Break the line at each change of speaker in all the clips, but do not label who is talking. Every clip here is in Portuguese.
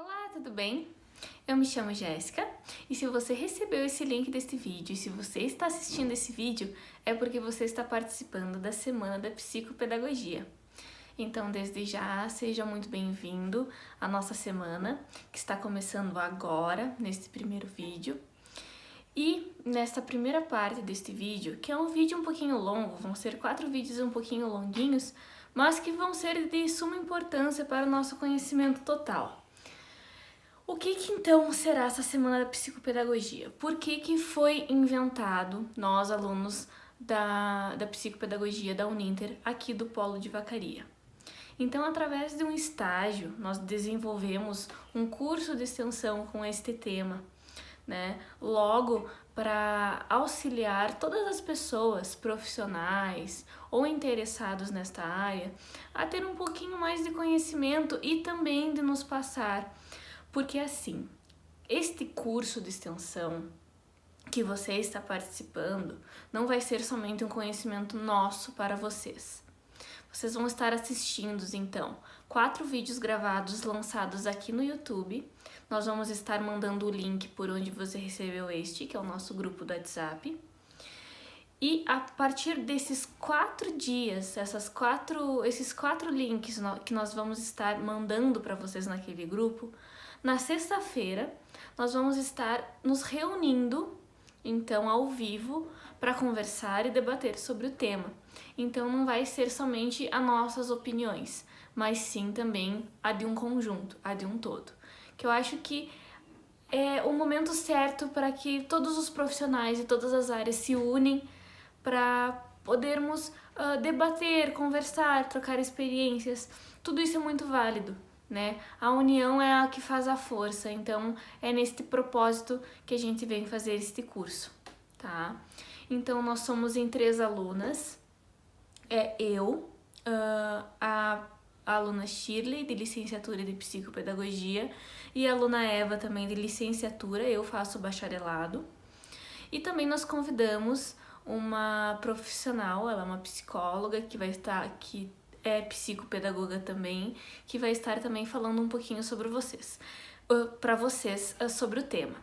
Olá, tudo bem? Eu me chamo Jéssica e se você recebeu esse link deste vídeo e se você está assistindo esse vídeo é porque você está participando da Semana da Psicopedagogia. Então, desde já, seja muito bem-vindo à nossa semana, que está começando agora, neste primeiro vídeo. E nesta primeira parte deste vídeo, que é um vídeo um pouquinho longo, vão ser 4 vídeos um pouquinho longuinhos, mas que vão ser de suma importância para o nosso conhecimento total. O que então será essa Semana da Psicopedagogia? Por que foi inventado, nós alunos da Psicopedagogia da Uninter, aqui do Polo de Vacaria? Então, através de um estágio, nós desenvolvemos um curso de extensão com este tema, né? Logo, para auxiliar todas as pessoas profissionais ou interessados nesta área a ter um pouquinho mais de conhecimento e também de nos passar. Porque assim, este curso de extensão que você está participando não vai ser somente um conhecimento nosso para vocês. Vocês vão estar assistindo, então, 4 vídeos gravados lançados aqui no YouTube. Nós vamos estar mandando o link por onde você recebeu este, que é o nosso grupo do WhatsApp. E a partir desses 4 dias, esses quatro links que nós vamos estar mandando para vocês naquele grupo, na sexta-feira nós vamos estar nos reunindo, então, ao vivo, para conversar e debater sobre o tema. Então não vai ser somente as nossas opiniões, mas sim também a de um conjunto, a de um todo. Que eu acho que é o momento certo para que todos os profissionais e todas as áreas se unem para podermos debater, conversar, trocar experiências. Tudo isso é muito válido, né? A união é a que faz a força, então é neste propósito que a gente vem fazer este curso, tá? Então nós somos em 3 alunas, a aluna Shirley, de licenciatura de psicopedagogia, e a aluna Eva, também de licenciatura, eu faço bacharelado. E também nós convidamos uma profissional, ela é uma psicóloga que vai estar aqui, é psicopedagoga também, que vai estar também falando um pouquinho sobre para vocês sobre o tema.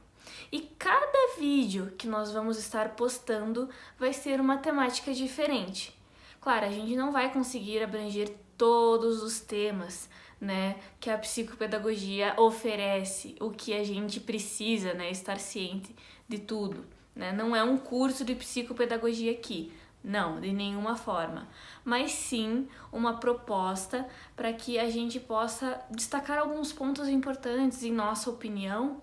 E cada vídeo que nós vamos estar postando vai ser uma temática diferente. Claro, a gente não vai conseguir abranger todos os temas, né, que a psicopedagogia oferece, o que a gente precisa, né, estar ciente de tudo, né? Não é um curso de psicopedagogia aqui, não, de nenhuma forma, mas sim uma proposta para que a gente possa destacar alguns pontos importantes em nossa opinião,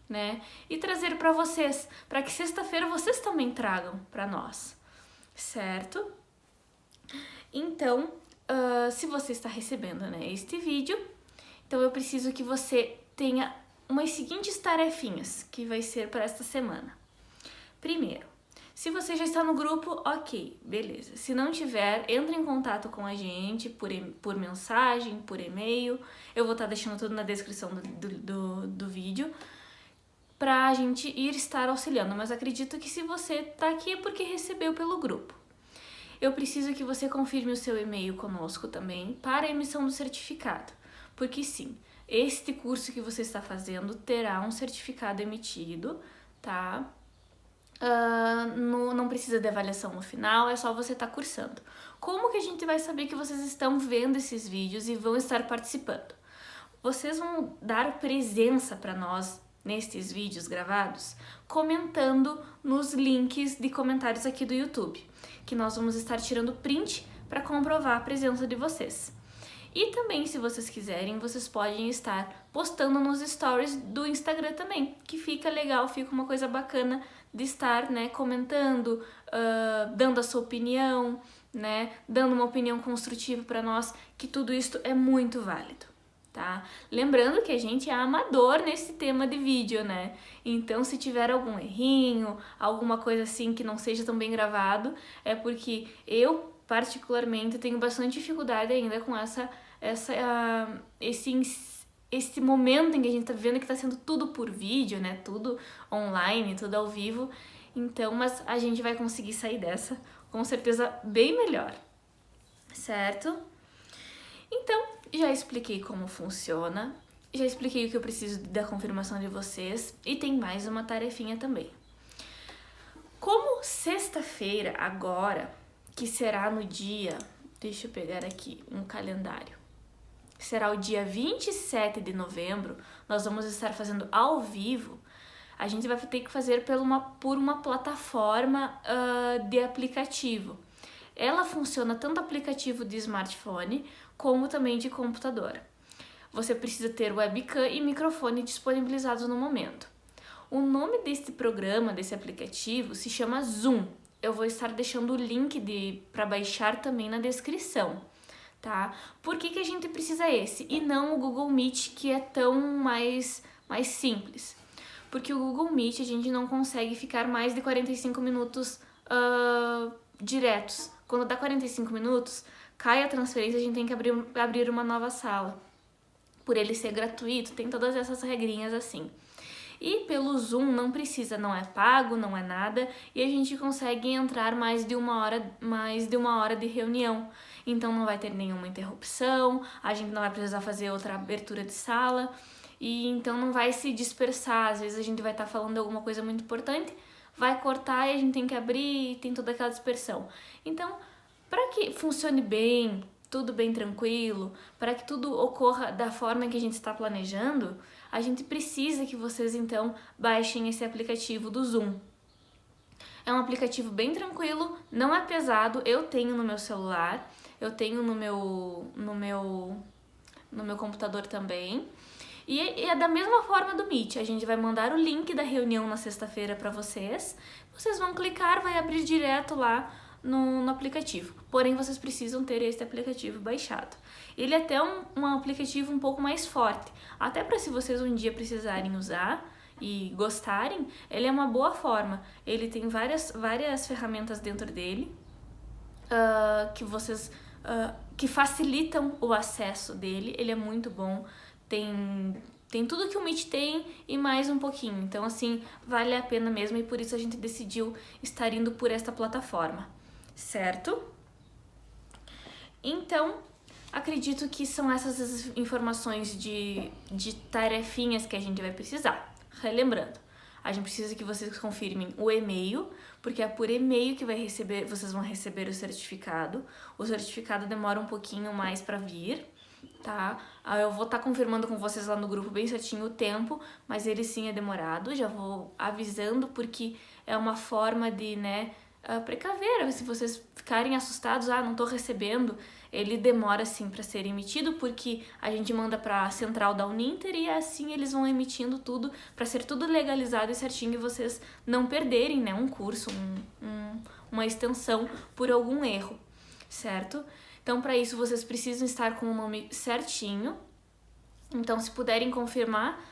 né, e trazer para vocês, para que sexta-feira vocês também tragam para nós, certo? Então, se você está recebendo, né, este vídeo, então eu preciso que você tenha umas seguintes tarefinhas que vai ser para esta semana. Primeiro, se você já está no grupo, ok, beleza. Se não tiver, entre em contato com a gente por mensagem, por e-mail. Eu vou estar deixando tudo na descrição do vídeo para a gente estar auxiliando. Mas acredito que se você está aqui é porque recebeu pelo grupo. Eu preciso que você confirme o seu e-mail conosco também para a emissão do certificado. Porque sim, este curso que você está fazendo terá um certificado emitido, tá? Não precisa de avaliação no final, é só você estar cursando. Como que a gente vai saber que vocês estão vendo esses vídeos e vão estar participando? Vocês vão dar presença para nós nestes vídeos gravados, comentando nos links de comentários aqui do YouTube, que nós vamos estar tirando print para comprovar a presença de vocês. E também, se vocês quiserem, vocês podem estar postando nos stories do Instagram também, que fica legal, fica uma coisa bacana de estar, né, comentando, dando a sua opinião, né, dando uma opinião construtiva para nós, que tudo isso é muito válido, tá? Lembrando que a gente é amador nesse tema de vídeo, né? Então, se tiver algum errinho, alguma coisa assim que não seja tão bem gravado, é porque eu, particularmente, tenho bastante dificuldade ainda com esse momento em que a gente tá vivendo, que tá sendo tudo por vídeo, né? Tudo online, tudo ao vivo. Então, mas a gente vai conseguir sair dessa com certeza bem melhor, certo? Então, já expliquei como funciona. Já expliquei o que eu preciso da confirmação de vocês e tem mais uma tarefinha também. Como sexta-feira agora, que será no dia... Deixa eu pegar aqui um calendário. Será o dia 27 de novembro, nós vamos estar fazendo ao vivo. A gente vai ter que fazer por uma plataforma de aplicativo. Ela funciona tanto aplicativo de smartphone como também de computador. Você precisa ter webcam e microfone disponibilizados no momento. O nome deste programa, desse aplicativo, se chama Zoom. Eu vou estar deixando o link para baixar também na descrição, tá? Por que a gente precisa esse e não o Google Meet, que é tão mais simples? Porque o Google Meet a gente não consegue ficar mais de 45 minutos diretos. Quando dá 45 minutos, cai a transferência, a gente tem que abrir uma nova sala. Por ele ser gratuito, tem todas essas regrinhas assim. E pelo Zoom não precisa, não é pago, não é nada, e a gente consegue entrar mais de uma hora de reunião. Então não vai ter nenhuma interrupção, a gente não vai precisar fazer outra abertura de sala, e então não vai se dispersar. Às vezes a gente vai estar falando alguma coisa muito importante, vai cortar e a gente tem que abrir e tem toda aquela dispersão. Então, para que funcione bem, tudo bem tranquilo, para que tudo ocorra da forma que a gente está planejando, a gente precisa que vocês então baixem esse aplicativo do Zoom. É um aplicativo bem tranquilo, não é pesado, eu tenho no meu celular, eu tenho no meu computador também. E é da mesma forma do Meet, a gente vai mandar o link da reunião na sexta-feira para vocês, vocês vão clicar, vai abrir direto lá no aplicativo. Porém, vocês precisam ter esse aplicativo baixado. Ele é até um aplicativo um pouco mais forte, até para se vocês um dia precisarem usar e gostarem, ele é uma boa forma. Ele tem várias ferramentas dentro dele que facilitam o acesso dele. Ele é muito bom, tem tudo que o Meet tem e mais um pouquinho. Então, assim, vale a pena mesmo e por isso a gente decidiu estar indo por esta plataforma, certo? Então, acredito que são essas as informações de tarefinhas que a gente vai precisar. Relembrando, a gente precisa que vocês confirmem o e-mail, porque é por e-mail que vocês vão receber o certificado. O certificado demora um pouquinho mais para vir, tá? Eu vou estar confirmando com vocês lá no grupo bem certinho o tempo, mas ele sim é demorado. Já vou avisando porque é uma forma de, precaver, se vocês ficarem assustados, não tô recebendo, ele demora sim para ser emitido, porque a gente manda para a central da Uninter e assim eles vão emitindo tudo para ser tudo legalizado e certinho e vocês não perderem, um curso, uma extensão por algum erro, certo? Então, para isso, vocês precisam estar com o nome certinho. Então, se puderem confirmar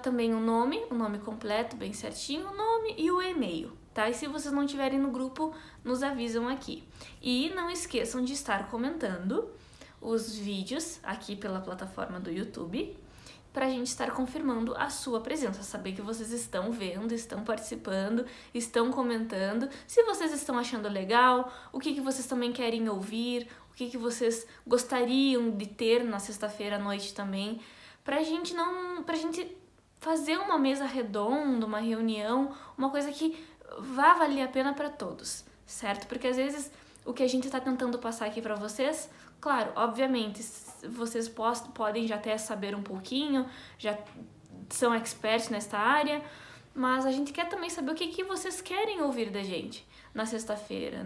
também o nome completo, bem certinho, o nome e o e-mail, tá? E se vocês não estiverem no grupo, nos avisam aqui. E não esqueçam de estar comentando os vídeos aqui pela plataforma do YouTube, pra gente estar confirmando a sua presença, saber que vocês estão vendo, estão participando, estão comentando, se vocês estão achando legal, o que vocês também querem ouvir, o que vocês gostariam de ter na sexta-feira à noite também, pra gente fazer uma mesa redonda, uma reunião, uma coisa que vá valer a pena para todos, certo? Porque às vezes o que a gente está tentando passar aqui para vocês, claro, obviamente, vocês podem já até saber um pouquinho, já são experts nesta área, mas a gente quer também saber o que vocês querem ouvir da gente na sexta-feira,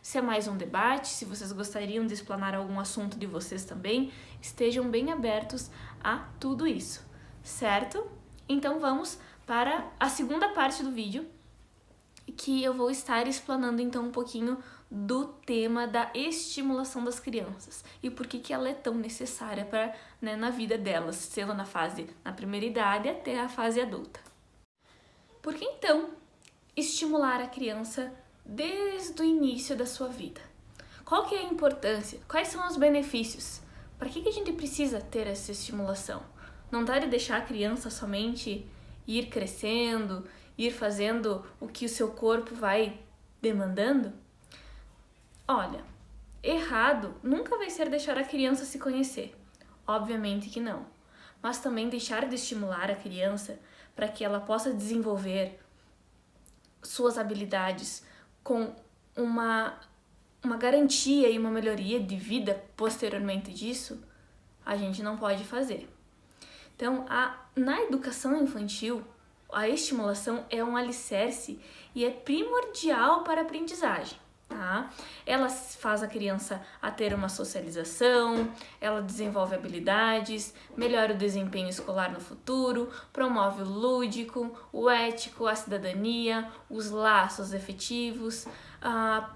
Se é mais um debate, se vocês gostariam de explanar algum assunto de vocês também, estejam bem abertos a tudo isso, certo? Então vamos para a segunda parte do vídeo, que eu vou estar explanando então um pouquinho do tema da estimulação das crianças e por que ela é tão necessária na vida delas, sendo na primeira idade até a fase adulta. Por que então estimular a criança desde o início da sua vida? Qual que é a importância? Quais são os benefícios? Para que a gente precisa ter essa estimulação? Não dá de deixar a criança somente ir crescendo, ir fazendo o que o seu corpo vai demandando? Olha, errado nunca vai ser deixar a criança se conhecer. Obviamente que não. mas também deixar de estimular a criança para que ela possa desenvolver suas habilidades com uma garantia e uma melhoria de vida posteriormente disso, a gente não pode fazer. Então, na educação infantil, a estimulação é um alicerce e é primordial para a aprendizagem, tá? Ela faz a criança a ter uma socialização, ela desenvolve habilidades, melhora o desempenho escolar no futuro, promove o lúdico, o ético, a cidadania, os laços efetivos,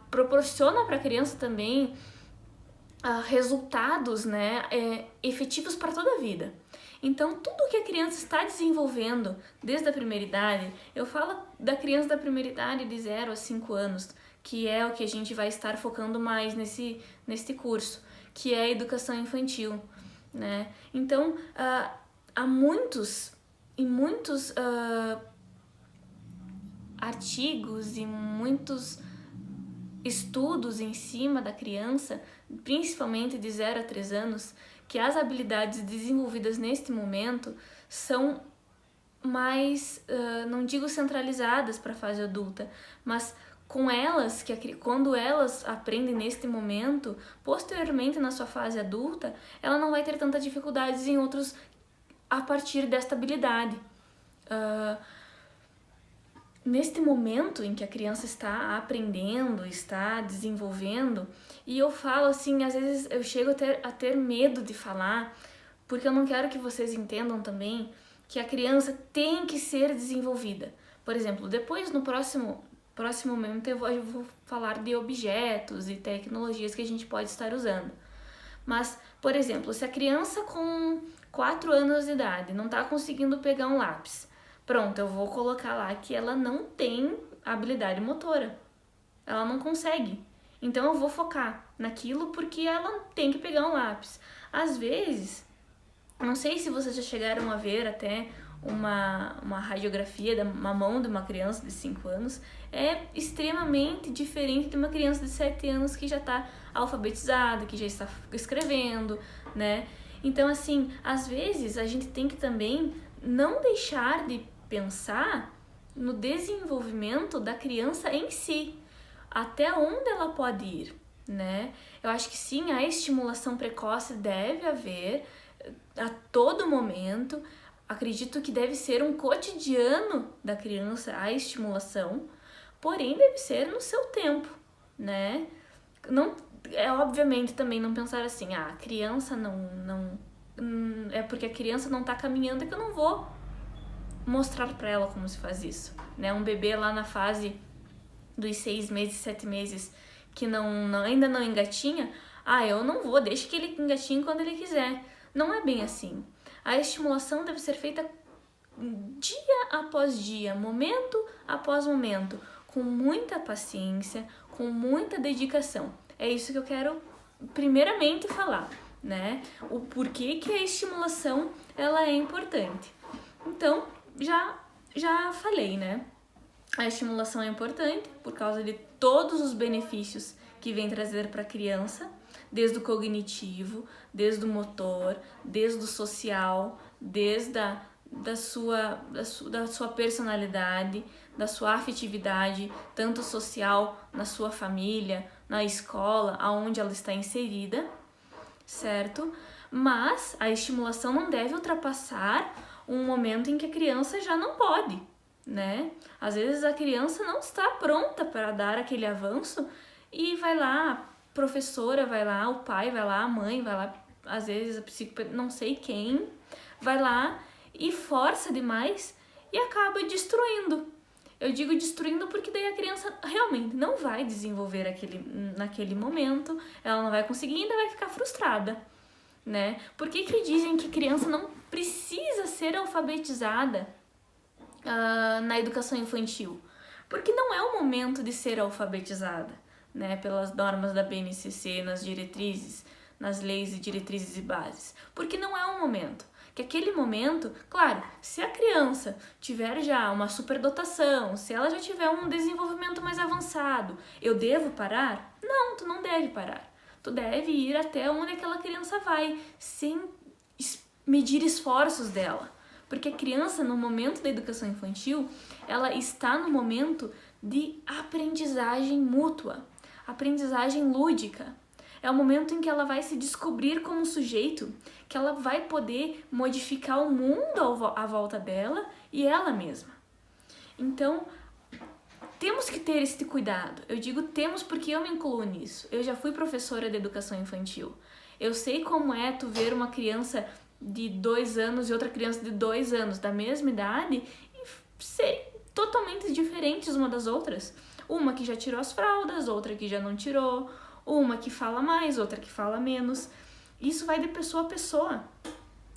proporciona para a criança também resultados, né, efetivos para toda a vida. Então, tudo que a criança está desenvolvendo desde a primeira idade, eu falo da criança da primeira idade de 0 a 5 anos, que é o que a gente vai estar focando mais nesse curso, que é a educação infantil, né? Então, há muitos artigos e muitos estudos em cima da criança, principalmente de 0 a 3 anos, que as habilidades desenvolvidas neste momento são mais, não digo centralizadas para a fase adulta, mas com elas, quando elas aprendem neste momento, posteriormente na sua fase adulta, ela não vai ter tantas dificuldades em outros a partir desta habilidade. Neste momento em que a criança está aprendendo, está desenvolvendo, e eu falo assim, às vezes eu chego a ter medo de falar, porque eu não quero que vocês entendam também que a criança tem que ser desenvolvida. Por exemplo, depois no próximo momento eu vou falar de objetos e tecnologias que a gente pode estar usando. Mas, por exemplo, se a criança com 4 anos de idade não está conseguindo pegar um lápis, pronto, eu vou colocar lá que ela não tem habilidade motora. Ela não consegue. Então eu vou focar naquilo porque ela tem que pegar um lápis. Às vezes, não sei se vocês já chegaram a ver até uma radiografia da uma mão de uma criança de 5 anos, é extremamente diferente de uma criança de 7 anos que já está alfabetizada, que já está escrevendo, né? Então, assim, às vezes a gente tem que também não deixar de pensar no desenvolvimento da criança em si, até onde ela pode ir, né? Eu acho que sim, a estimulação precoce deve haver a todo momento. Acredito que deve ser um cotidiano da criança a estimulação, porém deve ser no seu tempo, né? Não, obviamente também não pensar assim, a criança não é porque a criança não tá caminhando que eu não vou mostrar para ela como se faz isso, né? Um bebê lá na fase dos 6 meses, 7 meses que ainda não engatinha, eu não vou, deixa que ele engatinhe quando ele quiser. Não é bem assim. A estimulação deve ser feita dia após dia, momento após momento, com muita paciência, com muita dedicação. É isso que eu quero primeiramente falar, né? O porquê que a estimulação ela é importante. Então, já falei, né? A estimulação é importante por causa de todos os benefícios que vem trazer para a criança, desde o cognitivo, desde o motor, desde o social, desde da sua personalidade, da sua afetividade, tanto social, na sua família, na escola, aonde ela está inserida, certo? Mas a estimulação não deve ultrapassar um momento em que a criança já não pode, né? Às vezes a criança não está pronta para dar aquele avanço e vai lá, a professora vai lá, o pai vai lá, a mãe vai lá, às vezes a psicóloga, não sei quem, vai lá e força demais e acaba destruindo. Eu digo destruindo porque daí a criança realmente não vai desenvolver naquele momento, ela não vai conseguir e ainda vai ficar frustrada, né? Por que dizem que criança não precisa ser alfabetizada na educação infantil? Porque não é o momento de ser alfabetizada, né? Pelas normas da BNCC, nas diretrizes, nas leis e diretrizes e bases. Porque não é o momento. Que aquele momento, claro, se a criança tiver já uma superdotação, se ela já tiver um desenvolvimento mais avançado, eu devo parar? Não, tu não deve parar. Tu deve ir até onde aquela criança vai, sem medir esforços dela. Porque a criança, no momento da educação infantil, ela está no momento de aprendizagem mútua, aprendizagem lúdica. É o momento em que ela vai se descobrir como sujeito, que ela vai poder modificar o mundo à volta dela e ela mesma. Então, temos que ter esse cuidado. Eu digo temos porque eu me incluo nisso. Eu já fui professora de educação infantil. Eu sei como é tu ver uma criança de 2 anos e outra criança de 2 anos da mesma idade e serem totalmente diferentes uma das outras. Uma que já tirou as fraldas, outra que já não tirou, uma que fala mais, outra que fala menos. Isso vai de pessoa a pessoa,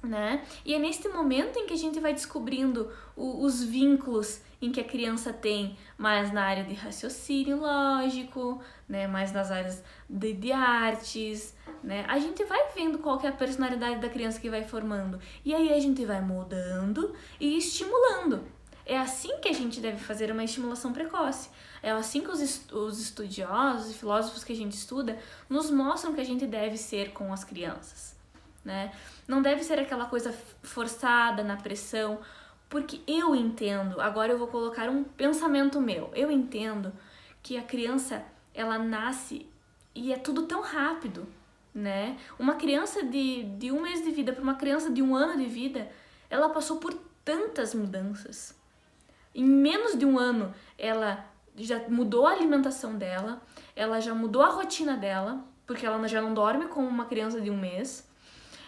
né? E é neste momento em que a gente vai descobrindo os vínculos em que a criança tem, mais na área de raciocínio lógico, né? Mais nas áreas de artes, né? A gente vai vendo qual que é a personalidade da criança que vai formando. E aí a gente vai moldando e estimulando. É assim que a gente deve fazer uma estimulação precoce. É assim que os estudiosos e filósofos que a gente estuda nos mostram que a gente deve ser com as crianças, né? Não deve ser aquela coisa forçada, na pressão, porque eu entendo, agora eu vou colocar um pensamento meu, eu entendo que a criança, ela nasce e é tudo tão rápido, né? Uma criança de 1 mês de vida para uma criança de 1 ano de vida, ela passou por tantas mudanças. Em menos de 1 ano, ela já mudou a alimentação dela, ela já mudou a rotina dela, porque ela já não dorme como uma criança de 1 mês,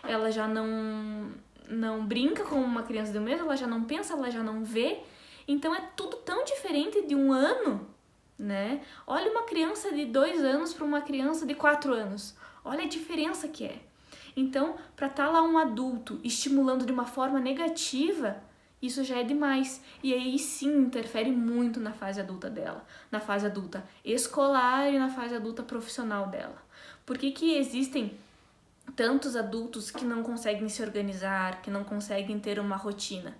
ela já não brinca como uma criança de 1 mês, ela já não pensa, ela já não vê. Então é tudo tão diferente de 1 ano, né? Olha uma criança de 2 anos para uma criança de 4 anos. Olha a diferença que é. Então, para estar lá um adulto estimulando de uma forma negativa, isso já é demais. E aí sim interfere muito na fase adulta dela, na fase adulta escolar e na fase adulta profissional dela. Por que existem tantos adultos que não conseguem se organizar, que não conseguem ter uma rotina?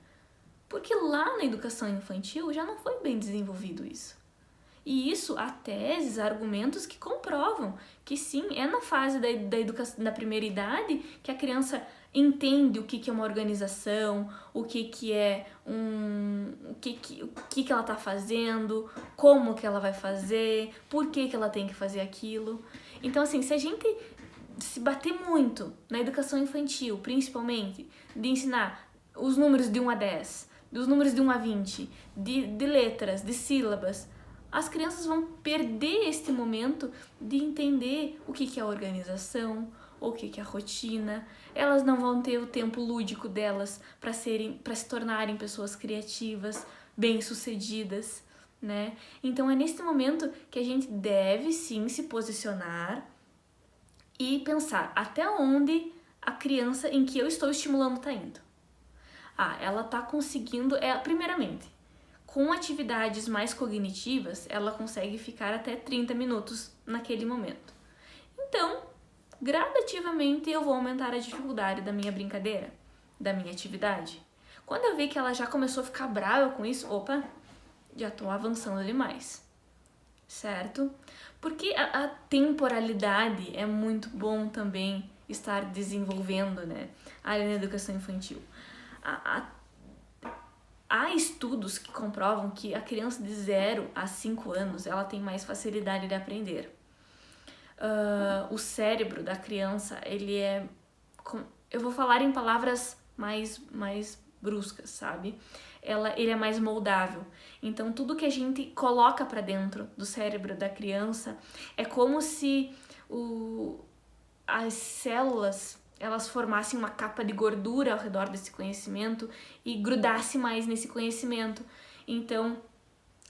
Porque lá na educação infantil já não foi bem desenvolvido isso. E isso há teses, argumentos que comprovam que sim, é na fase da educação, da primeira idade que a criança entende o que é uma organização, o que é o que ela está fazendo, como que ela vai fazer, por que ela tem que fazer aquilo. Então, assim, se a gente se bater muito na educação infantil, principalmente, de ensinar os números de 1 a 10, dos números de 1 a 20, de letras, de sílabas, as crianças vão perder este momento de entender o que é a organização, o que é a rotina. Elas não vão ter o tempo lúdico delas para se tornarem pessoas criativas, bem-sucedidas, né? Então é neste momento que a gente deve sim se posicionar e pensar até onde a criança em que eu estou estimulando está indo. Ela está conseguindo, primeiramente, com atividades mais cognitivas, ela consegue ficar até 30 minutos naquele momento. Então, gradativamente eu vou aumentar a dificuldade da minha brincadeira, da minha atividade. Quando eu ver que ela já começou a ficar brava com isso, já estou avançando demais, certo? Porque a temporalidade é muito bom também estar desenvolvendo, né? Ali na educação infantil. Há estudos que comprovam que a criança de 0 a 5 anos ela tem mais facilidade de aprender. O cérebro da criança, ele é... Eu vou falar em palavras mais bruscas, sabe? Ele é mais moldável. Então, tudo que a gente coloca para dentro do cérebro da criança é como se as células elas formassem uma capa de gordura ao redor desse conhecimento e grudasse mais nesse conhecimento. Então,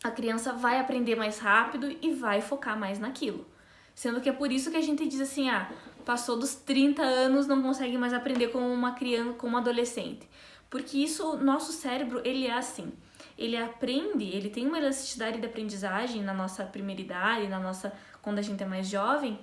a criança vai aprender mais rápido e vai focar mais naquilo. Sendo que é por isso que a gente diz assim, passou dos 30 anos, não consegue mais aprender como uma criança, como um adolescente. Porque isso, nosso cérebro, ele é assim. Ele aprende, ele tem uma elasticidade de aprendizagem na nossa primeira idade, quando a gente é mais jovem.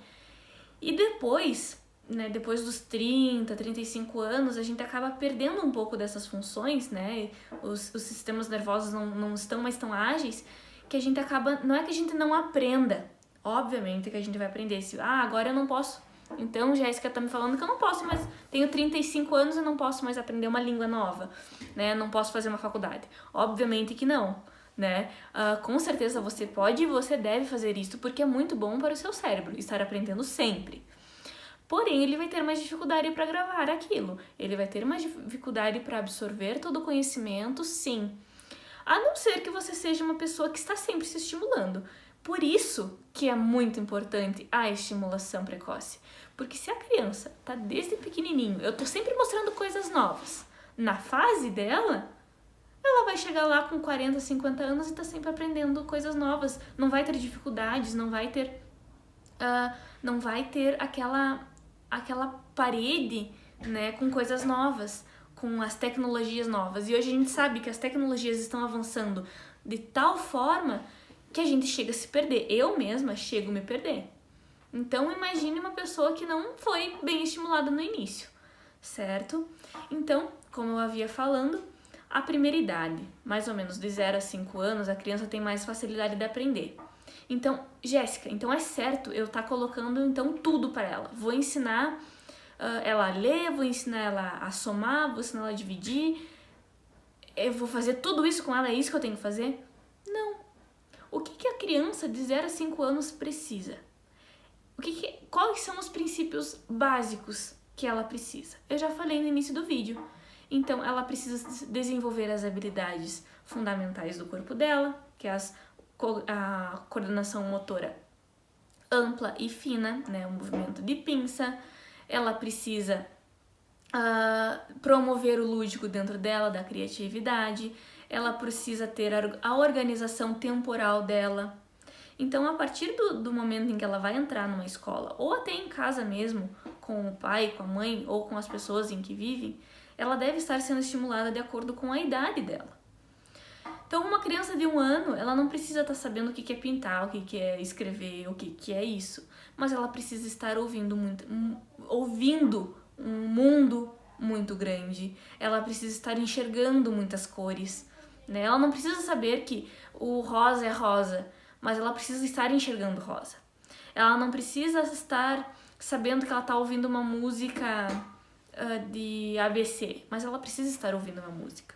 E depois, né, depois dos 30, 35 anos, a gente acaba perdendo um pouco dessas funções, né? Os sistemas nervosos não estão mais tão ágeis, que a gente acaba... Não é que a gente não aprenda, obviamente que a gente vai aprender. Agora eu não posso Então, Jéssica tá me falando que eu não posso mais, tenho 35 anos e não posso mais aprender uma língua nova, né? Não posso fazer uma faculdade. Obviamente que não, né? Com certeza você pode e você deve fazer isso, porque é muito bom para o seu cérebro estar aprendendo sempre. Porém, ele vai ter mais dificuldade para gravar aquilo. Ele vai ter mais dificuldade para absorver todo o conhecimento, sim. A não ser que você seja uma pessoa que está sempre se estimulando. Por isso que é muito importante a estimulação precoce. Porque se a criança tá desde pequenininho, eu tô sempre mostrando coisas novas, na fase dela, ela vai chegar lá com 40, 50 anos e tá sempre aprendendo coisas novas. Não vai ter dificuldades, não vai ter aquela parede, né, com coisas novas, com as tecnologias novas. E hoje a gente sabe que as tecnologias estão avançando de tal forma que a gente chega a se perder. Eu mesma chego a me perder. Então imagine uma pessoa que não foi bem estimulada no início, certo? Então, como eu havia falando, a primeira idade, mais ou menos de 0 a 5 anos, a criança tem mais facilidade de aprender. Então, Jéssica, então é certo eu estar colocando então tudo para ela. Vou ensinar ela a ler, vou ensinar ela a somar, vou ensinar ela a dividir. Eu vou fazer tudo isso com ela, é isso que eu tenho que fazer? Não. O que a criança de 0 a 5 anos precisa? Quais são os princípios básicos que ela precisa? Eu já falei no início do vídeo. Então, ela precisa desenvolver as habilidades fundamentais do corpo dela, que é a coordenação motora ampla e fina, né, o movimento de pinça. Ela precisa promover o lúdico dentro dela, da criatividade. Ela precisa ter a organização temporal dela. Então, a partir do momento em que ela vai entrar numa escola, ou até em casa mesmo, com o pai, com a mãe, ou com as pessoas em que vivem, ela deve estar sendo estimulada de acordo com a idade dela. Então, uma criança de 1 ano, ela não precisa estar sabendo o que é pintar, o que é escrever, o que é isso. Mas ela precisa estar ouvindo um mundo muito grande. Ela precisa estar enxergando muitas cores, né? Ela não precisa saber que o rosa é rosa, mas ela precisa estar enxergando rosa. Ela não precisa estar sabendo que ela está ouvindo uma música de ABC, mas ela precisa estar ouvindo uma música.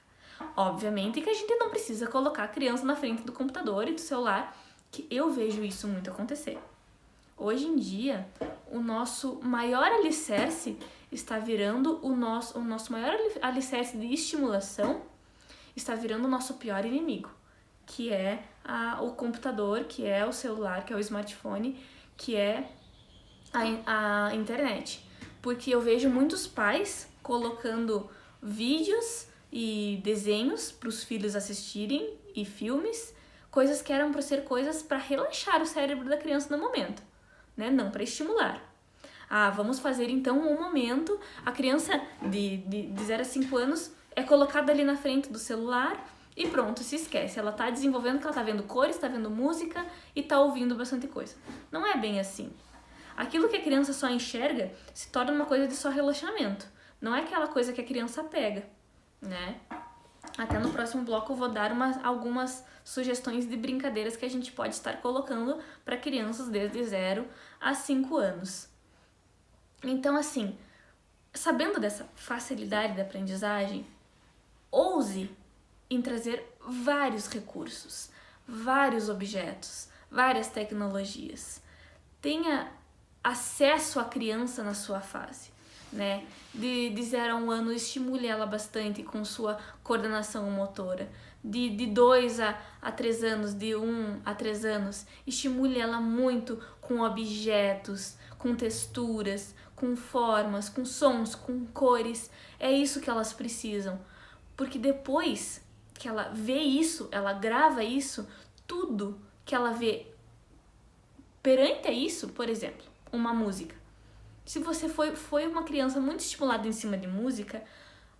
Obviamente que a gente não precisa colocar a criança na frente do computador e do celular, que eu vejo isso muito acontecer. Hoje em dia, o nosso maior alicerce está virando o nosso maior alicerce de estimulação está virando o nosso pior inimigo, que é o computador, que é o celular, que é o smartphone, que é a internet. Porque eu vejo muitos pais colocando vídeos e desenhos para os filhos assistirem e filmes, coisas que eram para ser coisas para relaxar o cérebro da criança no momento, né? Não para estimular. Vamos fazer então um momento, a criança de 0 a 5 anos é colocada ali na frente do celular e pronto, se esquece. Ela tá desenvolvendo que ela tá vendo cores, tá vendo música e tá ouvindo bastante coisa. Não é bem assim. Aquilo que a criança só enxerga se torna uma coisa de só relaxamento. Não é aquela coisa que a criança pega, né? Até no próximo bloco eu vou dar algumas sugestões de brincadeiras que a gente pode estar colocando para crianças desde 0 a 5 anos. Então, assim, sabendo dessa facilidade da aprendizagem, ouse em trazer vários recursos, vários objetos, várias tecnologias. Tenha acesso à criança na sua fase, né? De 0 a 1 ano, estimule ela bastante com sua coordenação motora. De 2 a 3 anos, de 1 a 3 anos, estimule ela muito com objetos, com texturas, com formas, com sons, com cores. É isso que elas precisam. Porque depois que ela vê isso, ela grava isso, tudo que ela vê perante a isso, por exemplo, uma música. Se você foi uma criança muito estimulada em cima de música,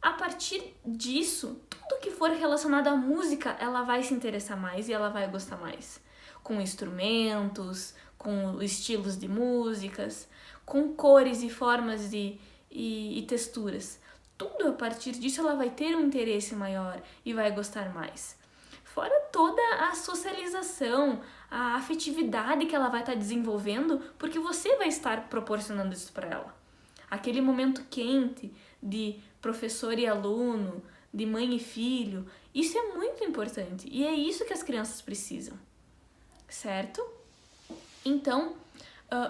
a partir disso, tudo que for relacionado à música, ela vai se interessar mais e ela vai gostar mais. Com instrumentos, com estilos de músicas, com cores e formas e texturas. Tudo a partir disso ela vai ter um interesse maior e vai gostar mais. fora toda a socialização, a afetividade que ela vai estar desenvolvendo, porque você vai estar proporcionando isso para ela. Aquele momento quente de professor e aluno, de mãe e filho, isso é muito importante e é isso que as crianças precisam, certo? Então,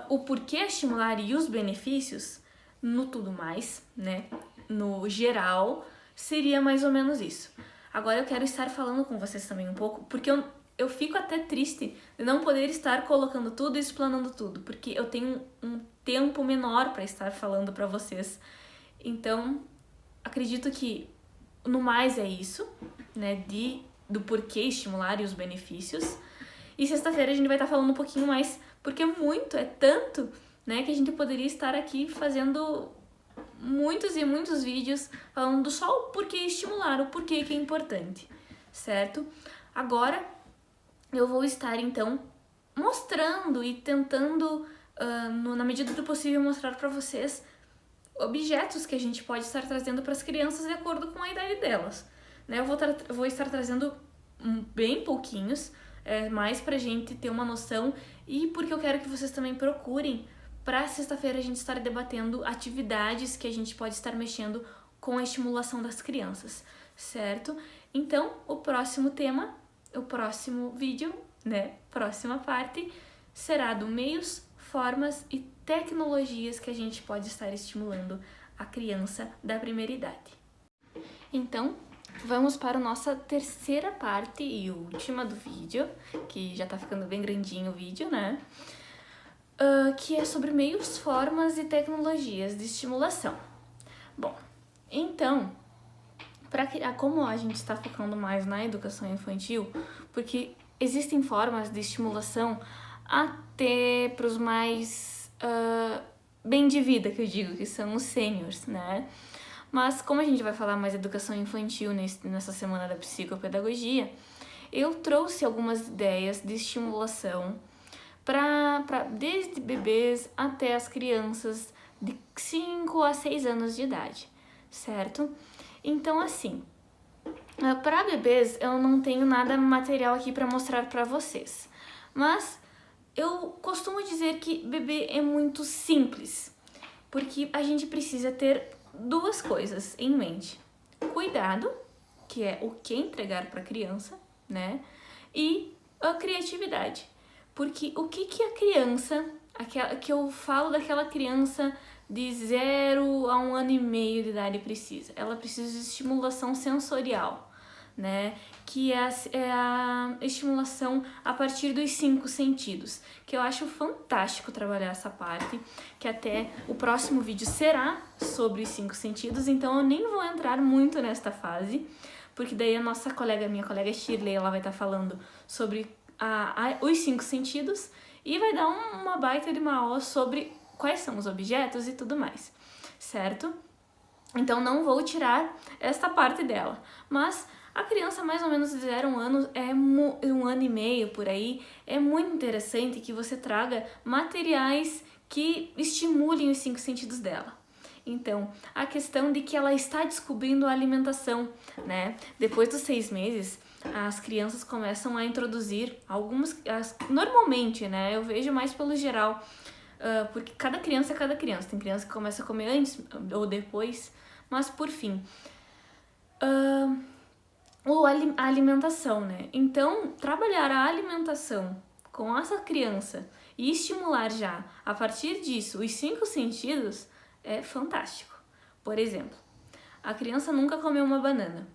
o porquê estimular e os benefícios, no tudo mais, né, no geral, seria mais ou menos isso. Agora eu quero estar falando com vocês também um pouco, porque eu fico até triste de não poder estar colocando tudo e explanando tudo, porque eu tenho um tempo menor para estar falando para vocês. Então, acredito que no mais é isso, né, do porquê estimular e os benefícios. E sexta-feira a gente vai estar falando um pouquinho mais, porque é tanto, né, que a gente poderia estar aqui fazendo muitos e muitos vídeos falando só o porquê estimular, o porquê que é importante, certo? Agora eu vou estar então mostrando e tentando, na medida do possível, mostrar para vocês objetos que a gente pode estar trazendo para as crianças de acordo com a idade delas, né? Eu vou estar trazendo bem pouquinhos, mais pra gente ter uma noção e porque eu quero que vocês também procurem para sexta-feira a gente estar debatendo atividades que a gente pode estar mexendo com a estimulação das crianças, certo? Então, o próximo tema, o próximo vídeo, né, próxima parte, será do meios, formas e tecnologias que a gente pode estar estimulando a criança da primeira idade. Então, vamos para a nossa terceira parte e última do vídeo, que já tá ficando bem grandinho o vídeo, né? Que é sobre meios, formas e tecnologias de estimulação. Bom, então, como a gente está focando mais na educação infantil, porque existem formas de estimulação até para os mais bem de vida, que eu digo, que são os sêniors, né? Mas como a gente vai falar mais de educação infantil nessa semana da psicopedagogia, eu trouxe algumas ideias de estimulação desde bebês até as crianças de 5 a 6 anos de idade, certo? Então, assim, para bebês eu não tenho nada material aqui para mostrar para vocês, mas eu costumo dizer que bebê é muito simples, porque a gente precisa ter duas coisas em mente: cuidado, que é o que entregar para a criança, né? E a criatividade. Porque o que a criança, que eu falo daquela criança de 0 a 1 ano e meio de idade precisa? Ela precisa de estimulação sensorial, né? Que é a estimulação a partir dos 5 sentidos, que eu acho fantástico trabalhar essa parte, que até o próximo vídeo será sobre os 5 sentidos, então eu nem vou entrar muito nesta fase, porque daí minha colega Shirley, ela vai estar falando sobre os 5 sentidos e vai dar uma baita de uma aula sobre quais são os objetos e tudo mais, certo? Então não vou tirar esta parte dela, mas a criança mais ou menos de 0 a 1 ano, 1 ano e meio por aí, é muito interessante que você traga materiais que estimulem os 5 sentidos dela. Então, a questão de que ela está descobrindo a alimentação, né? Depois dos 6 meses, as crianças começam a introduzir normalmente, né? Eu vejo mais pelo geral, porque cada criança é cada criança. Tem criança que começa a comer antes ou depois, mas por fim. A alimentação, né? Então, trabalhar a alimentação com essa criança e estimular já, a partir disso, os 5 sentidos é fantástico. Por exemplo, a criança nunca comeu uma banana.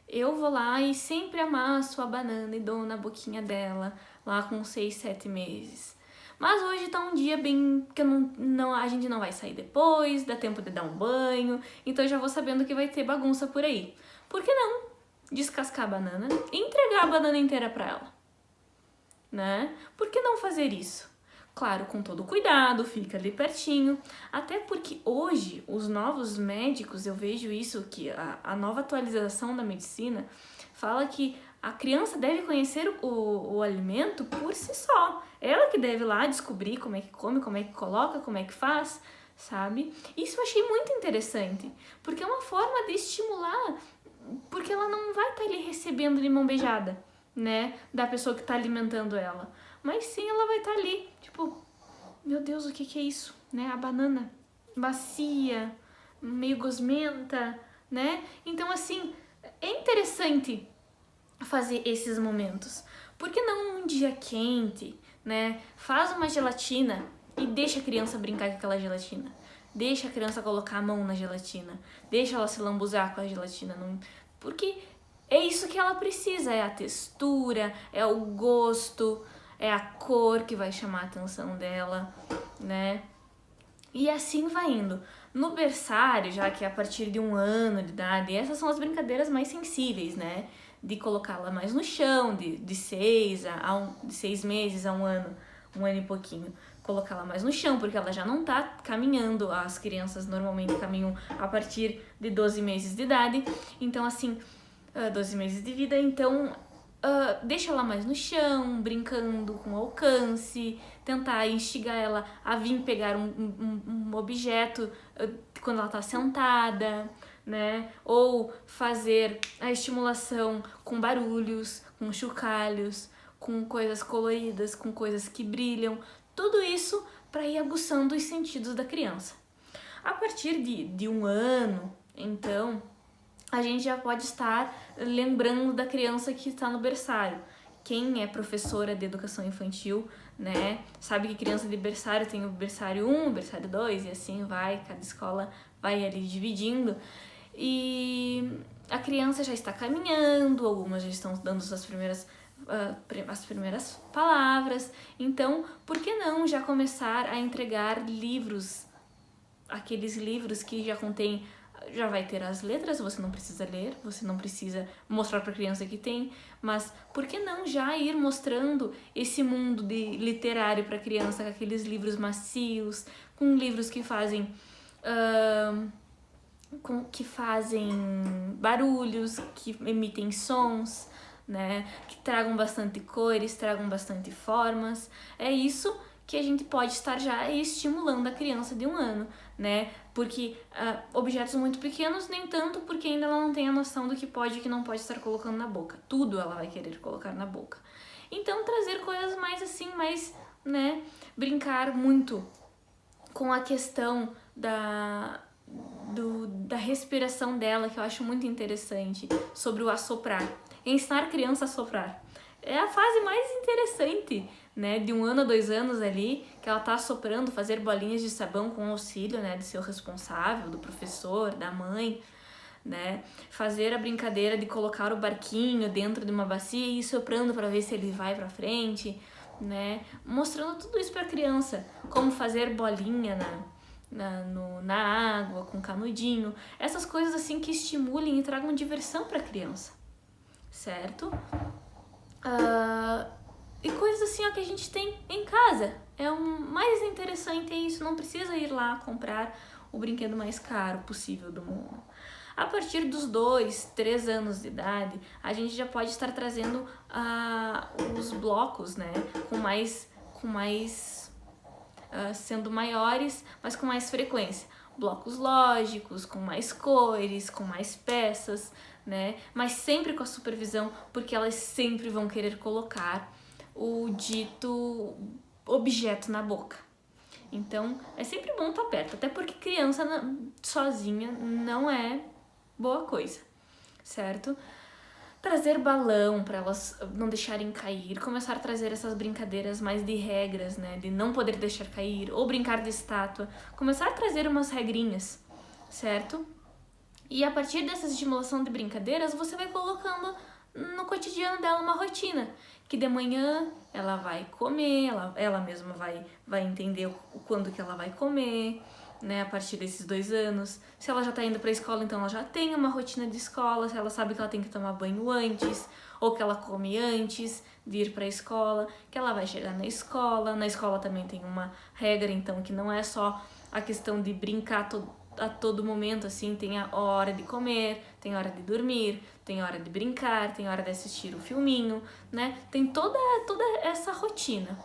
Eu vou lá e sempre amasso a banana e dou na boquinha dela, lá com 6, 7 meses. Mas hoje tá um dia bem que a gente não vai sair depois, dá tempo de dar um banho, então eu já vou sabendo que vai ter bagunça por aí. Por que não descascar a banana e entregar a banana inteira pra ela? Né? Por que não fazer isso? Claro, com todo cuidado, fica ali pertinho. Até porque hoje, os novos médicos, eu vejo isso, que a nova atualização da medicina fala que a criança deve conhecer o alimento por si só. Ela que deve lá descobrir como é que come, como é que coloca, como é que faz, sabe? Isso eu achei muito interessante, porque é uma forma de estimular porque ela não vai estar ali recebendo de mão beijada, né, da pessoa que tá alimentando ela. Mas sim, ela vai estar ali, tipo, meu Deus, o que é isso, né? A banana macia, meio gosmenta, né? Então, assim, é interessante fazer esses momentos. Por que não um dia quente, né? Faz uma gelatina e deixa a criança brincar com aquela gelatina. Deixa a criança colocar a mão na gelatina. Deixa ela se lambuzar com a gelatina. Porque é isso que ela precisa. É a textura, é o gosto, é a cor que vai chamar a atenção dela, né? E assim vai indo. No berçário, já que é a partir de 1 ano de idade, essas são as brincadeiras mais sensíveis, né? De colocá-la mais no chão, de 6 meses a 1 ano, 1 ano e pouquinho. Colocá-la mais no chão, porque ela já não tá caminhando. As crianças normalmente caminham a partir de 12 meses de idade. Então, assim, 12 meses de vida. Então, deixa ela mais no chão, brincando com alcance, tentar instigar ela a vir pegar um objeto quando ela tá sentada, né? Ou fazer a estimulação com barulhos, com chocalhos, com coisas coloridas, com coisas que brilham, tudo isso para ir aguçando os sentidos da criança. A partir de 1 ano, então, a gente já pode estar lembrando da criança que está no berçário. Quem é professora de educação infantil, né, sabe que criança de berçário tem o berçário 1, o berçário 2 e assim vai, cada escola vai ali dividindo. E a criança já está caminhando, algumas já estão dando as primeiras palavras. Então, por que não já começar a entregar livros, aqueles livros que já vai ter as letras, você não precisa ler, você não precisa mostrar para a criança que tem, mas por que não já ir mostrando esse mundo literário para a criança, com aqueles livros macios, com livros que fazem barulhos, que emitem sons, né, que tragam bastante cores, tragam bastante formas. É isso que a gente pode estar já estimulando a criança de 1 ano, né? Porque objetos muito pequenos, nem tanto, porque ainda ela não tem a noção do que pode e que não pode estar colocando na boca. Tudo ela vai querer colocar na boca. Então, trazer coisas mais assim, né? Brincar muito com a questão da respiração dela, que eu acho muito interessante, sobre o assoprar. Ensinar a criança a soprar. É a fase mais interessante, né, de 1 ano a 2 anos ali, que ela tá assoprando, fazer bolinhas de sabão com auxílio, né, do seu responsável, do professor, da mãe, né, fazer a brincadeira de colocar o barquinho dentro de uma bacia e ir soprando para ver se ele vai para frente, né, mostrando tudo isso para a criança, como fazer bolinha na água, com canudinho, essas coisas assim que estimulem e tragam diversão para a criança, certo? E coisas assim ó, que a gente tem em casa. É o mais interessante é isso, não precisa ir lá comprar o brinquedo mais caro possível do mundo. A partir dos 2, 3 anos de idade, a gente já pode estar trazendo os blocos, né, sendo maiores, mas com mais frequência. Blocos lógicos, com mais cores, com mais peças, né? Mas sempre com a supervisão, porque elas sempre vão querer colocar o dito objeto na boca. Então, é sempre bom estar perto, até porque criança sozinha não é boa coisa, certo? Trazer balão para elas não deixarem cair, começar a trazer essas brincadeiras mais de regras, né, de não poder deixar cair, ou brincar de estátua, começar a trazer umas regrinhas, certo? E a partir dessa estimulação de brincadeiras, você vai colocando no cotidiano dela uma rotina, que de manhã ela vai comer, ela mesma vai entender o quando que ela vai comer, né, a partir desses 2 anos. Se ela já tá indo pra escola, então ela já tem uma rotina de escola, se ela sabe que ela tem que tomar banho antes, ou que ela come antes de ir pra escola, que ela vai chegar na escola também tem uma regra, então, que não é só a questão de brincar a todo momento, assim, tem a hora de comer, tem a hora de dormir, tem a hora de brincar, tem a hora de assistir o filminho, né, tem toda essa rotina.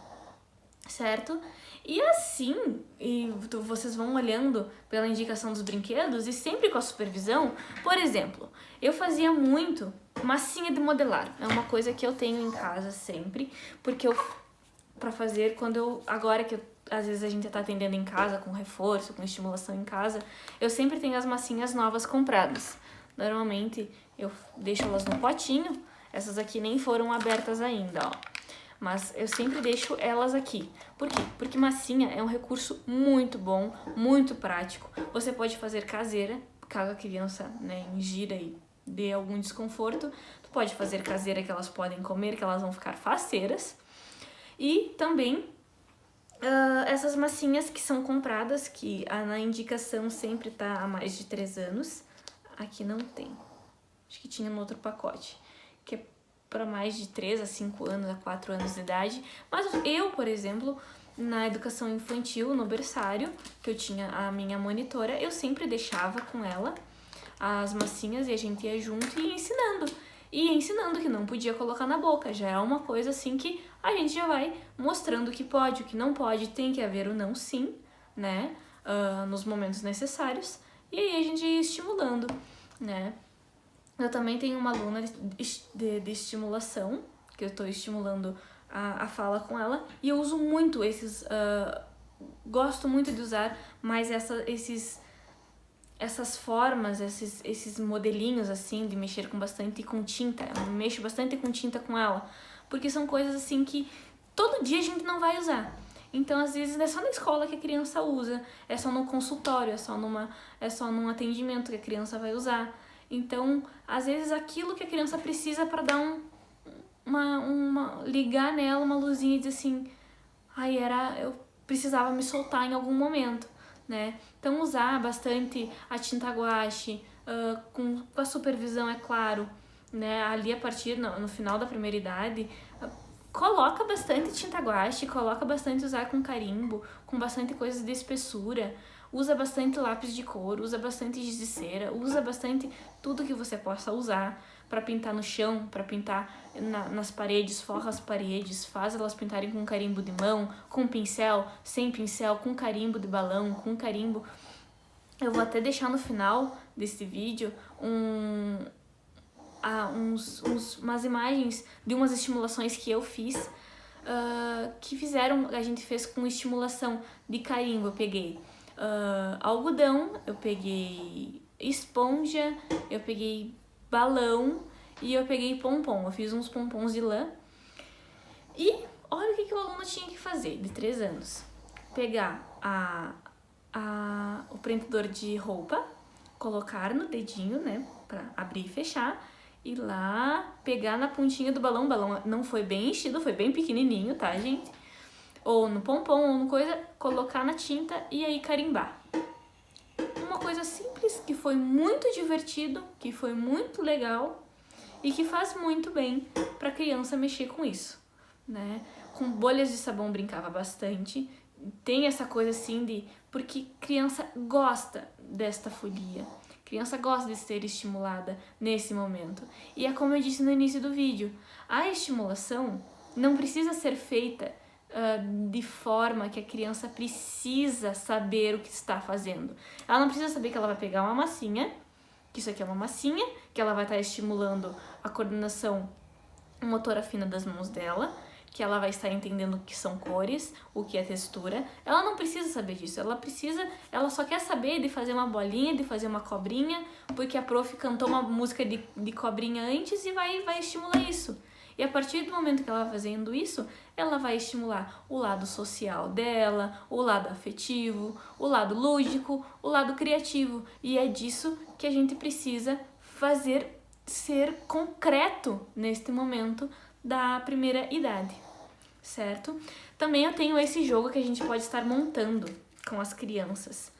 certo? E assim, vocês vão olhando pela indicação dos brinquedos e sempre com a supervisão. Por exemplo, eu fazia muito massinha de modelar. É uma coisa que eu tenho em casa sempre, porque pra fazer agora que às vezes a gente tá atendendo em casa com reforço, com estimulação em casa, eu sempre tenho as massinhas novas compradas. Normalmente eu deixo elas no potinho. Essas aqui nem foram abertas ainda, ó. Mas eu sempre deixo elas aqui. Por quê? Porque massinha é um recurso muito bom, muito prático. Você pode fazer caseira, caso a criança, né, ingira e dê algum desconforto. Tu pode fazer caseira que elas podem comer, que elas vão ficar faceiras. E também essas massinhas que são compradas, que na indicação sempre tá há mais de 3 anos. Aqui não tem. Acho que tinha no outro pacote. Que é para mais de 3 a 5 anos, a 4 anos de idade. Mas eu, por exemplo, na educação infantil, no berçário, que eu tinha a minha monitora, eu sempre deixava com ela as massinhas e a gente ia junto e ia ensinando. E ensinando que não podia colocar na boca. Já é uma coisa assim que a gente já vai mostrando o que pode, o que não pode. Tem que haver o não sim, né? Nos momentos necessários. E aí a gente ia estimulando, né? Eu também tenho uma aluna de estimulação, que eu estou estimulando a fala com ela. E eu uso muito esses... gosto muito de usar mais essas formas, esses modelinhos, assim, de mexer com tinta. Eu mexo bastante com tinta com ela. Porque são coisas, assim, que todo dia a gente não vai usar. Então, às vezes, é só na escola que a criança usa. É só no consultório, é só num atendimento que a criança vai usar. Então, às vezes, aquilo que a criança precisa para dar ligar nela uma luzinha e dizer assim... eu precisava me soltar em algum momento, né? Então, usar bastante a tinta guache, com a supervisão, é claro, né? Ali, a partir, no final da primeira idade, coloca bastante tinta guache, coloca bastante usar com carimbo, com bastante coisas de espessura, usa bastante lápis de cor, usa bastante giz de cera, usa bastante tudo que você possa usar para pintar no chão, para pintar nas paredes, forra as paredes, faz elas pintarem com carimbo de mão, com pincel, sem pincel, com carimbo de balão, com carimbo. Eu vou até deixar no final desse vídeo umas imagens de umas estimulações que eu fiz, a gente fez com estimulação de carimbo. Eu peguei algodão, eu peguei esponja, eu peguei balão e eu peguei pompom. Eu fiz uns pompons de lã. E olha o que o aluno tinha que fazer, de 3 anos. Pegar o prendedor de roupa, colocar no dedinho, né, pra abrir e fechar, e lá pegar na pontinha do balão. O balão não foi bem enchido, foi bem pequenininho, tá, gente? Ou no pompom, ou no coisa, colocar na tinta e aí carimbar. Uma coisa simples, que foi muito divertido, que foi muito legal e que faz muito bem pra criança mexer com isso, né? Com bolhas de sabão brincava bastante. Tem essa coisa assim porque criança gosta desta folia. Criança gosta de ser estimulada nesse momento. E é como eu disse no início do vídeo, a estimulação não precisa ser feita de forma que a criança precisa saber o que está fazendo. Ela não precisa saber que ela vai pegar uma massinha, que isso aqui é uma massinha, que ela vai estar estimulando a coordenação motora fina das mãos dela, que ela vai estar entendendo o que são cores, o que é textura. Ela não precisa saber disso, ela só quer saber de fazer uma bolinha, de fazer uma cobrinha, porque a prof cantou uma música de cobrinha antes e vai estimular isso. E a partir do momento que ela vai fazendo isso, ela vai estimular o lado social dela, o lado afetivo, o lado lúdico, o lado criativo. E é disso que a gente precisa fazer ser concreto neste momento da primeira idade, certo? Também eu tenho esse jogo que a gente pode estar montando com as crianças.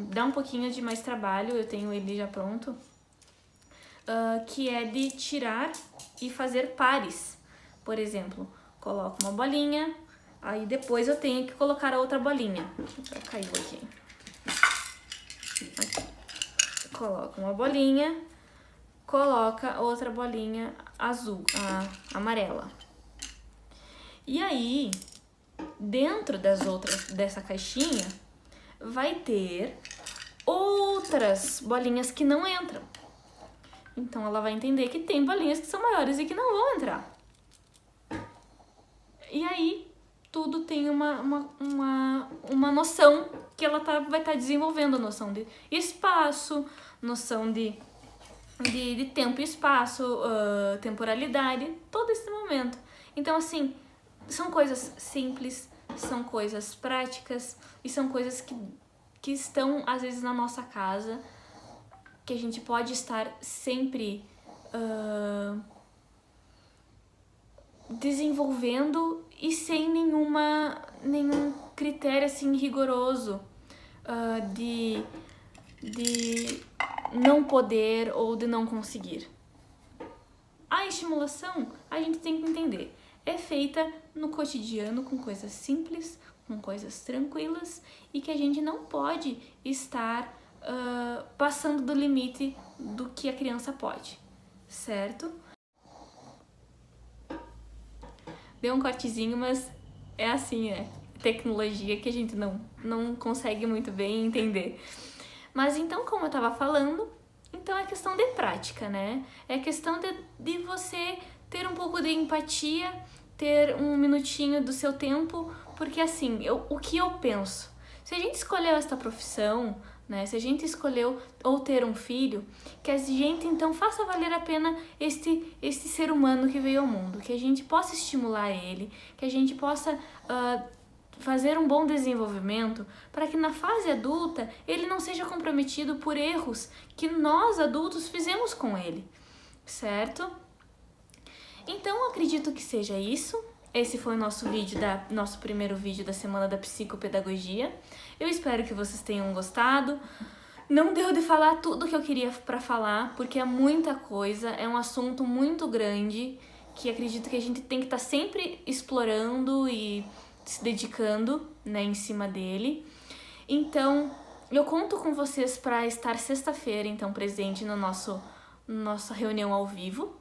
Dá um pouquinho de mais trabalho, eu tenho ele já pronto, que é de tirar e fazer pares. Por exemplo, coloco uma bolinha, aí depois eu tenho que colocar a outra bolinha. Já caiu aqui. Coloca uma bolinha, coloca outra bolinha azul, amarela. E aí, dentro dessa caixinha vai ter outras bolinhas que não entram. Então ela vai entender que tem bolinhas que são maiores e que não vão entrar. E aí tudo tem uma noção que ela vai estar desenvolvendo, noção de espaço, noção de tempo e espaço, temporalidade, todo esse momento. Então, assim, são coisas simples, são coisas práticas e são coisas que estão, às vezes, na nossa casa, que a gente pode estar sempre desenvolvendo e sem nenhum critério, assim, rigoroso de não poder ou de não conseguir. A estimulação, a gente tem que entender, é feita no cotidiano com coisas simples, com coisas tranquilas e que a gente não pode estar passando do limite do que a criança pode, certo? Deu um cortezinho, mas é assim, né? Tecnologia que a gente não consegue muito bem entender. Mas então, como eu tava falando, então é questão de prática, né? É questão de você ter um pouco de empatia, ter um minutinho do seu tempo, porque assim, o que eu penso? Se a gente escolheu esta profissão, né? Se a gente escolheu ou ter um filho, que a gente então faça valer a pena este ser humano que veio ao mundo, que a gente possa estimular ele, que a gente possa fazer um bom desenvolvimento para que na fase adulta ele não seja comprometido por erros que nós adultos fizemos com ele, certo? Então acredito que seja isso. Esse foi o nosso primeiro vídeo da Semana da Psicopedagogia. Eu espero que vocês tenham gostado. Não deu de falar tudo que eu queria para falar, porque é muita coisa, é um assunto muito grande, que acredito que a gente tem que estar sempre explorando e se dedicando, né, em cima dele. Então, eu conto com vocês para estar sexta-feira, então, presente no nossa reunião ao vivo.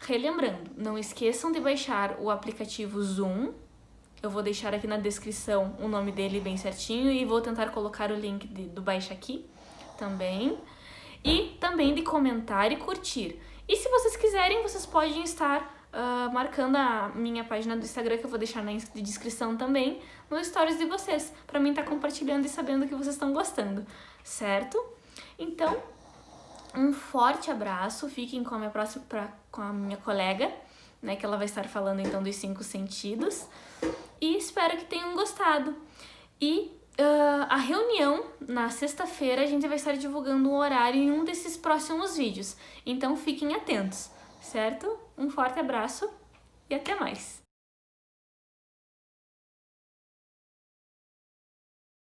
Relembrando, não esqueçam de baixar o aplicativo Zoom. Eu vou deixar aqui na descrição o nome dele bem certinho e vou tentar colocar o link do Baixa Aqui também. E também de comentar e curtir. E se vocês quiserem, vocês podem estar marcando a minha página do Instagram, que eu vou deixar na descrição também, nos stories de vocês, para mim estar compartilhando e sabendo que vocês estão gostando, certo? Então, um forte abraço, fiquem com a minha colega, né, que ela vai estar falando então dos 5 sentidos, e espero que tenham gostado. E a reunião, na sexta-feira, a gente vai estar divulgando um horário em um desses próximos vídeos, então fiquem atentos, certo? Um forte abraço e até mais!